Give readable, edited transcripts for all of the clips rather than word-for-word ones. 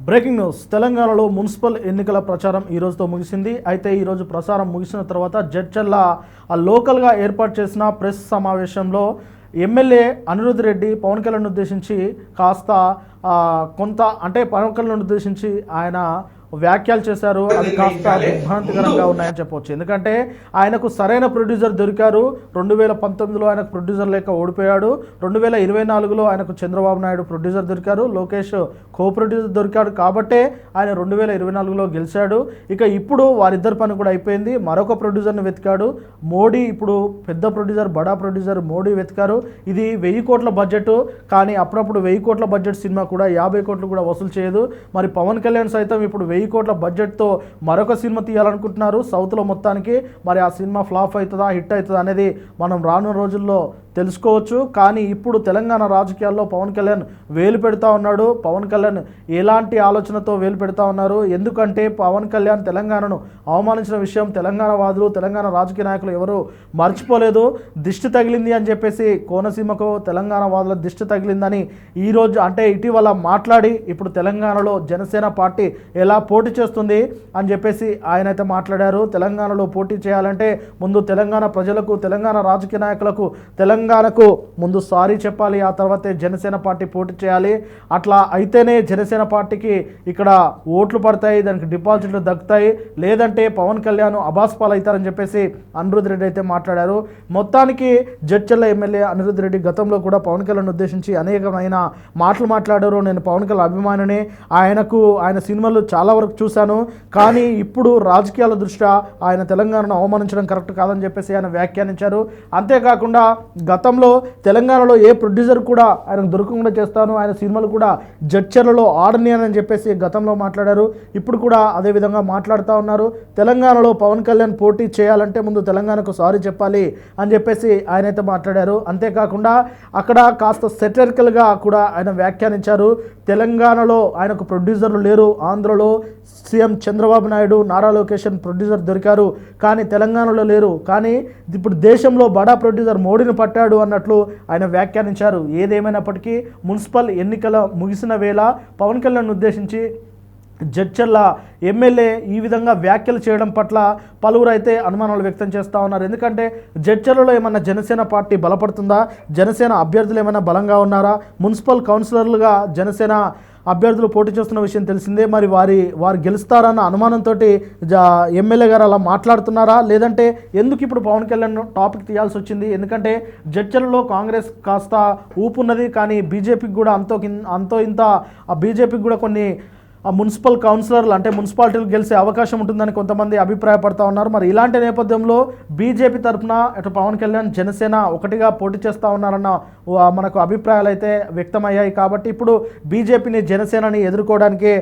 Breaking news. తెలంగాణలో municipal ఎన్నికల ప్రచారం ఈ రోజుతో ముగిసింది. అయితే ఈరోజు ప్రచారం ముగిసిన తర్వాత జడ్చర్ల లోకల్గా ఏర్పాటు చేసిన ప్రెస్ సమావేశంలో ఎమ్మెల్యే అనిరుద్ రెడ్డి పవన్ కళ్యాణ్ ఉద్దేశించి కాస్త కొంత అంటే పవన్ కళ్యాణ్ ఉద్దేశించి ఆయన వ్యాఖ్యలు చేశారు. అది కాస్త దిగ్భ్రాంతికరంగా ఉన్నాయని చెప్పవచ్చు. ఎందుకంటే ఆయనకు సరైన ప్రొడ్యూసర్ దొరికారు. 2019లో ఆయనకు ప్రొడ్యూసర్ లేక ఓడిపోయాడు. 2024లో ఆయనకు చంద్రబాబు నాయుడు ప్రొడ్యూసర్ దొరికారు, లోకేష్ కో ప్రొడ్యూసర్ దొరికాడు. కాబట్టే ఆయన 2024లో గెలిచాడు. ఇక ఇప్పుడు వారిద్దరి పని కూడా అయిపోయింది. మరొక ప్రొడ్యూసర్ని వెతికాడు మోడీ. ఇప్పుడు పెద్ద ప్రొడ్యూసర్ బడా ప్రొడ్యూసర్ మోడీ వెతికారు. ఇది 1000 కోట్ల బడ్జెట్. కానీ అప్పుడప్పుడు 1000 కోట్ల బడ్జెట్ సినిమా కూడా 50 కోట్లు కూడా వసూలు చేయదు. మరి పవన్ కళ్యాణ్ సైతం ఇప్పుడు 1000 కోట్ల బడ్జెట్తో మరొక సినిమా తీయాలనుకుంటున్నారు సౌత్లో మొత్తానికి. మరి ఆ సినిమా ఫ్లాప్ అవుతుందా హిట్ అవుతుందా అనేది మనం రానున్న రోజుల్లో తెలుసుకోవచ్చు. కానీ ఇప్పుడు తెలంగాణ రాజకీయాల్లో పవన్ కళ్యాణ్ వేలు పెడతా ఉన్నాడు. పవన్ కళ్యాణ్ ఎలాంటి ఆలోచనతో వేలు పెడతా ఉన్నారు? ఎందుకంటే పవన్ కళ్యాణ్ తెలంగాణను అవమానించిన విషయం తెలంగాణ వాదులు, తెలంగాణ రాజకీయ నాయకులు ఎవరు మర్చిపోలేదు. దిష్టి తగిలింది అని చెప్పేసి కోనసీమకు తెలంగాణ వాదుల దిష్టి తగిలిందని ఈరోజు అంటే ఇటీవల మాట్లాడి ఇప్పుడు తెలంగాణలో జనసేన పార్టీ ఎలా పోటీ చేస్తుంది అని చెప్పేసి ఆయన అయితే మాట్లాడారు. తెలంగాణలో పోటీ చేయాలంటే ముందు తెలంగాణ ప్రజలకు, తెలంగాణ రాజకీయ నాయకులకు, తెలంగాణకు ముందు సారీ చెప్పాలి. ఆ తర్వాతే జనసేన పార్టీ పోటీ చేయాలి. అట్లా అయితేనే జనసేన పార్టీకి ఇక్కడ ఓట్లు పడతాయి, దానికి డిపాజిట్లు దక్కుతాయి. లేదంటే పవన్ కళ్యాణ్ అబాస్పాలు అవుతారని చెప్పేసి అనిరుద్ రెడ్డి అయితే మాట్లాడారు. మొత్తానికి జడ్చర్ల ఎమ్మెల్యే అనిరుద్ రెడ్డి గతంలో కూడా పవన్ కళ్యాణ్ ఉద్దేశించి అనేకమైన మాటలు మాట్లాడారు. నేను పవన్ కళ్యాణ్ అభిమానిని, ఆయన సినిమాలు చాలా వరకు చూశాను. కానీ ఇప్పుడు రాజకీయాల దృష్ట్యా ఆయన తెలంగాణను అవమానించడం కరెక్ట్ కాదని చెప్పేసి ఆయన వ్యాఖ్యానించారు. అంతేకాకుండా గతంలో తెలంగాణలో ఏ ప్రొడ్యూసర్ కూడా ఆయనకు దొరకకుండా చేస్తాను, ఆయన సినిమాలు కూడా జడ్చర్లలో ఆడనియని చెప్పేసి గతంలో మాట్లాడారు. ఇప్పుడు కూడా అదేవిధంగా మాట్లాడుతూ ఉన్నారు. తెలంగాణలో పవన్ కళ్యాణ్ పోటీ చేయాలంటే ముందు తెలంగాణకు సారీ చెప్పాలి అని చెప్పేసి ఆయన అయితే మాట్లాడారు. అంతేకాకుండా అక్కడ కాస్త సెటరికల్గా కూడా ఆయన వ్యాఖ్యానించారు. తెలంగాణలో ఆయనకు ప్రొడ్యూసర్లు లేరు, ఆంధ్రలో సీఎం చంద్రబాబు నాయుడు, నారా లోకేష్ ప్రొడ్యూసర్ దొరికారు, కానీ తెలంగాణలో లేరు. కానీ ఇప్పుడు దేశంలో బడా ప్రొడ్యూసర్ మోడీని పట్టాడు అన్నట్లు ఆయన వ్యాఖ్యానించారు. ఏదేమైనప్పటికీ మున్సిపల్ ఎన్నికల ముగిసిన వేళ పవన్ కళ్యాణ్ ఉద్దేశించి జడ్చర్ల ఎమ్మెల్యే ఈ విధంగా వ్యాఖ్యలు చేయడం పట్ల పలువురు అయితే అనుమానాలు వ్యక్తం చేస్తూ ఉన్నారు. ఎందుకంటే జడ్చర్లలో ఏమన్నా జనసేన పార్టీ బలపడుతుందా? జనసేన అభ్యర్థులు ఏమైనా బలంగా ఉన్నారా? మున్సిపల్ కౌన్సిలర్లుగా జనసేన అభ్యర్థులు పోటీ చేస్తున్న విషయం తెలిసిందే. మరి వారు గెలుస్తారన్న అనుమానంతో ఎమ్మెల్యే గారు అలా మాట్లాడుతున్నారా? లేదంటే ఎందుకు ఇప్పుడు పవన్ కళ్యాణ్ టాపిక్ తీయాల్సి వచ్చింది? ఎందుకంటే జడ్చర్లలో కాంగ్రెస్ కాస్త ఊపున్నది, కానీ బీజేపీకి కూడా అంతో ఇంత బీజేపీకి కూడా కొన్ని మున్సిపల్ కౌన్సిలర్లు అంటే మున్సిపాలిటీలు గెలిచే అవకాశం ఉంటుందని కొంతమంది అభిప్రాయపడతా ఉన్నారు. మరి ఇలాంటి నేపథ్యంలో బీజేపీ తరఫున ఇటు పవన్ కళ్యాణ్ జనసేన ఒకటిగా పోటీ చేస్తూ ఉన్నారన్న మనకు అభిప్రాయాలు అయితే వ్యక్తమయ్యాయి. కాబట్టి ఇప్పుడు బీజేపీని జనసేనని ఎదుర్కోవడానికి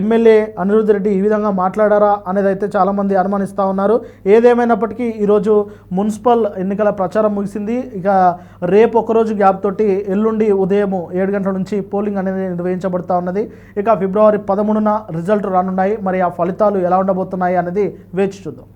ఎమ్మెల్యే అనిరుద్ రెడ్డి ఈ విధంగా మాట్లాడారా అనేది అయితే చాలామంది అనుమానిస్తూ ఉన్నారు. ఏదేమైనప్పటికీ ఈరోజు మున్సిపల్ ఎన్నికల ప్రచారం ముగిసింది. ఇక రేపు ఒకరోజు గ్యాప్ తోటి ఎల్లుండి ఉదయం 7 గంటల నుంచి పోలింగ్ అనేది నిర్వహించబడుతూ ఉన్నది. ఇక ఫిబ్రవరి 13న రిజల్ట్ రానున్నాయి. మరి ఆ ఫలితాలు ఎలా ఉండబోతున్నాయి అనేది వేచి చూద్దాం.